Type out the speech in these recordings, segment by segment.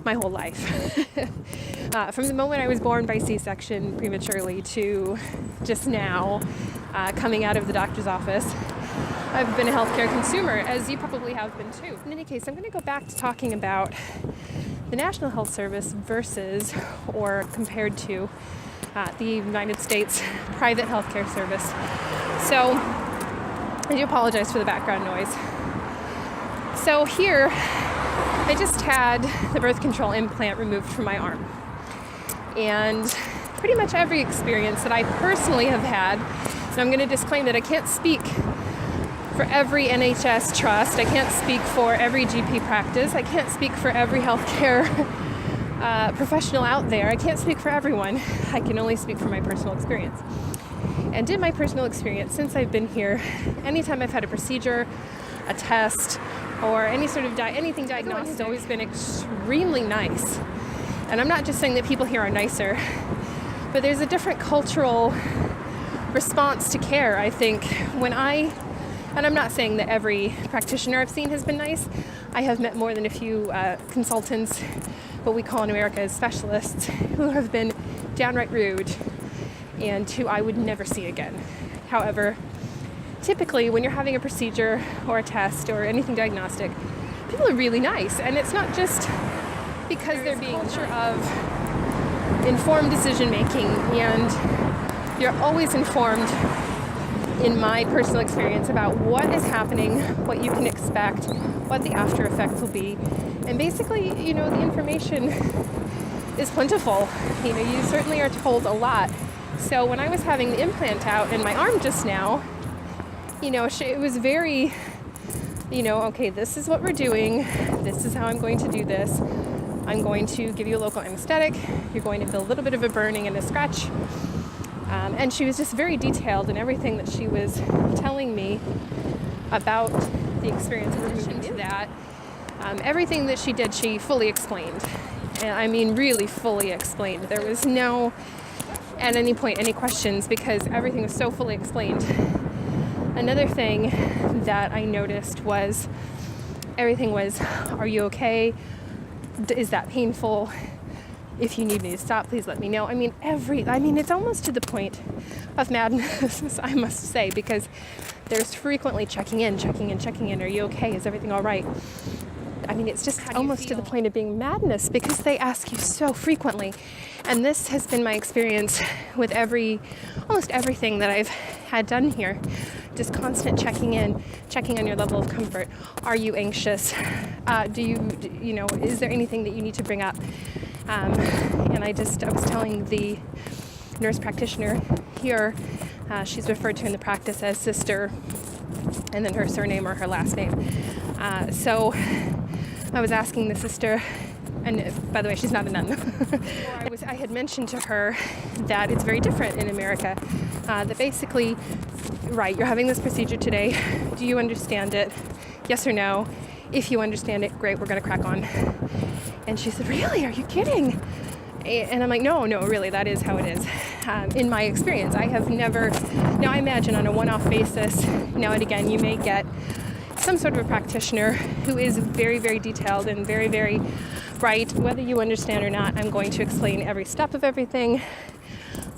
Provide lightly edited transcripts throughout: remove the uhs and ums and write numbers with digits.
my whole life. From the moment I was born by C-section prematurely to just now, coming out of the doctor's office, I've been a healthcare consumer, as you probably have been too. In any case, I'm going to go back to talking about the National Health Service versus or compared to the United States private healthcare service. So I do apologize for the background noise. So here, I just had the birth control implant removed from my arm. And pretty much every experience that I personally have had, and I'm going to disclaim that I can't speak for every NHS trust, I can't speak for every GP practice, I can't speak for every healthcare professional out there, I can't speak for everyone, I can only speak from my personal experience. And in my personal experience, since I've been here, anytime I've had a procedure, a test, or any sort of anything diagnostic, has always been extremely nice. And I'm not just saying that people here are nicer, but there's a different cultural response to care, I think, and I'm not saying that every practitioner I've seen has been nice. I have met more than a few consultants, what we call in America as specialists, who have been downright rude and who I would never see again. However, typically when you're having a procedure or a test or anything diagnostic, people are really nice. And it's not just because they're being a culture of informed decision making, and you're always informed, in my personal experience, about what is happening, what you can expect, what the after effects will be. And basically, the information is plentiful. You certainly are told a lot. So when I was having the implant out in my arm just now, it was very, okay, this is what we're doing. This is how I'm going to do this. I'm going to give you a local anesthetic. You're going to feel a little bit of a burning and a scratch. And she was just very detailed in everything that she was telling me about the experience. In addition to that, everything that she did, she fully explained. And I mean, really fully explained. There was no, at any point, any questions, because everything was so fully explained. Another thing that I noticed was everything was, are you okay? Is that painful? If you need me to stop, please let me know. I mean, it's almost to the point of madness, I must say, because there's frequently checking in. Are you okay? Is everything all right? I mean, it's just almost to the point of being madness, because they ask you so frequently. And this has been my experience with almost everything that I've had done here. Just constant checking on your level of comfort. Are you anxious? Is there anything that you need to bring up? And I was telling the nurse practitioner here, she's referred to in the practice as Sister, and then her surname or her last name. So I was asking the sister, and by the way, she's not a nun. I had mentioned to her that it's very different in America. That basically, right, you're having this procedure today. Do you understand it? Yes or no? If you understand it, great, we're going to crack on. And she said, really? Are you kidding? And I'm like, no, really, that is how it is. In my experience, I have never, now I imagine on a one-off basis, now and again, you may get some sort of a practitioner who is very, very detailed and very, very right. Whether you understand or not, I'm going to explain every step of everything.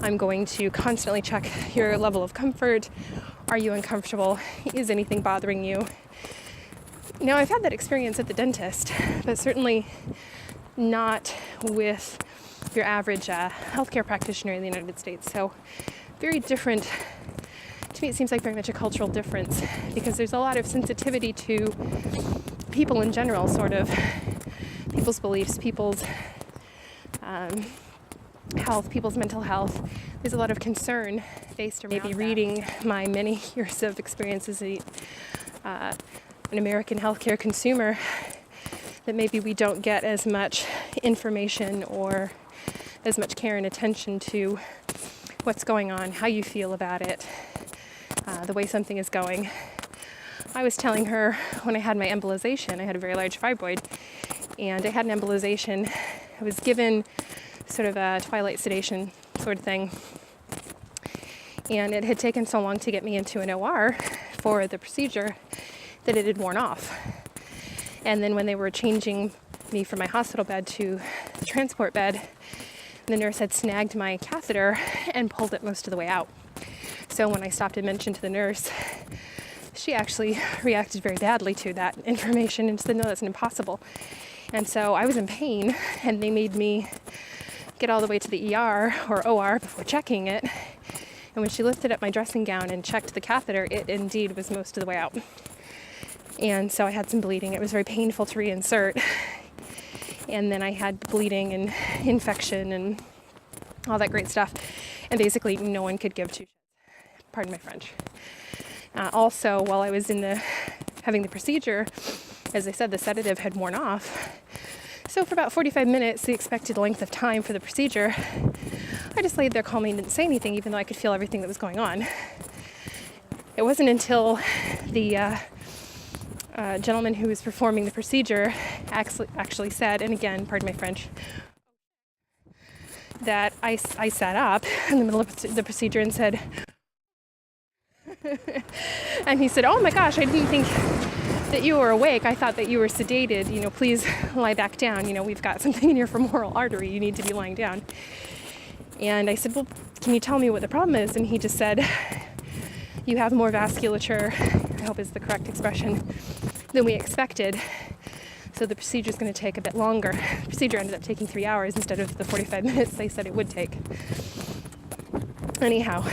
I'm going to constantly check your level of comfort. Are you uncomfortable? Is anything bothering you? Now, I've had that experience at the dentist, but certainly not with your average healthcare practitioner in the United States. So very different. To me, it seems like very much a cultural difference, because there's a lot of sensitivity to people in general, sort of people's beliefs, people's health, people's mental health. There's a lot of concern based around maybe reading my many years of experience as an American healthcare consumer, that maybe we don't get as much information or as much care and attention to what's going on, how you feel about it, the way something is going. I was telling her when I had my embolization, I had a very large fibroid, and I had an embolization. I was given sort of a twilight sedation sort of thing, and it had taken so long to get me into an OR for the procedure that it had worn off. And then when they were changing me from my hospital bed to the transport bed, the nurse had snagged my catheter and pulled it most of the way out. So when I stopped and mentioned to the nurse, she actually reacted very badly to that information and said, no, that's impossible. And so I was in pain, and they made me get all the way to the ER or OR before checking it. And when she lifted up my dressing gown and checked the catheter, it indeed was most of the way out. And so I had some bleeding. It was very painful to reinsert. And then I had bleeding and infection and all that great stuff. And basically no one could give two shits. Pardon my French. Also, while I was having the procedure, as I said, the sedative had worn off. So for about 45 minutes, the expected length of time for the procedure, I just laid there calmly and didn't say anything, even though I could feel everything that was going on. It wasn't until the gentleman who was performing the procedure actually said, and again, pardon my French, that I sat up in the middle of the procedure and said, and he said, oh my gosh, I didn't think that you were awake. I thought that you were sedated. Please lie back down. We've got something in your femoral artery. You need to be lying down. And I said, well, can you tell me what the problem is? And he just said, you have more vasculature, I hope is the correct expression, than we expected. So the procedure is going to take a bit longer. The procedure ended up taking 3 hours instead of the 45 minutes they said it would take. Anyhow,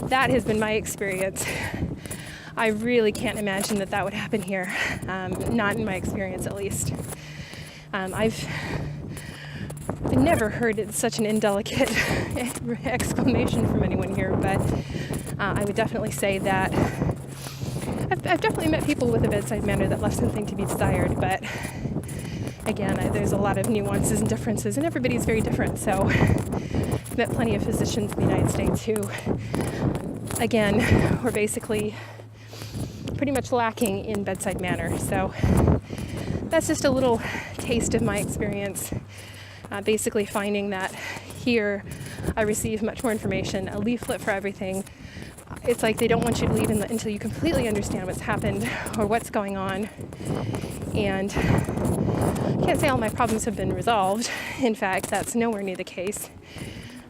that has been my experience. I really can't imagine that would happen here. Not in my experience, at least. I've never heard such an indelicate exclamation from anyone here, but I would definitely say that I've definitely met people with a bedside manner that left something to be desired, but again, there's a lot of nuances and differences, and everybody's very different. So I've met plenty of physicians in the United States who, again, were basically pretty much lacking in bedside manner. So that's just a little taste of my experience. Basically finding that here I receive much more information, a leaflet for everything. It's like they don't want you to leave until you completely understand what's happened or what's going on. And I can't say all my problems have been resolved. In fact, that's nowhere near the case.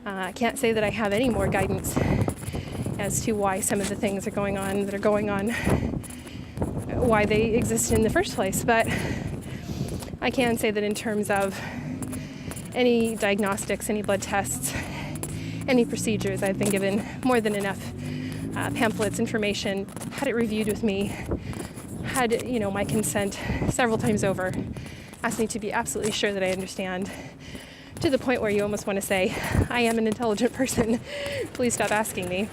I can't say that I have any more guidance as to why some of the things are going on, why they exist in the first place. But I can say that in terms of any diagnostics, any blood tests, any procedures, I've been given more than enough pamphlets, information, had it reviewed with me, had my consent several times over, asked me to be absolutely sure that I understand, to the point where you almost want to say, I am an intelligent person, please stop asking me.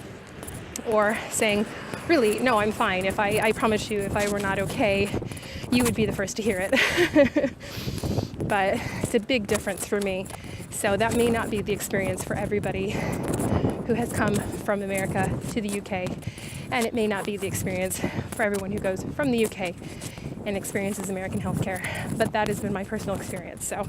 Or saying, really, no, I'm fine. I promise you, if I were not okay, you would be the first to hear it. But it's a big difference for me. So that may not be the experience for everybody who has come from America to the UK. And it may not be the experience for everyone who goes from the UK and experiences American healthcare. But that has been my personal experience. So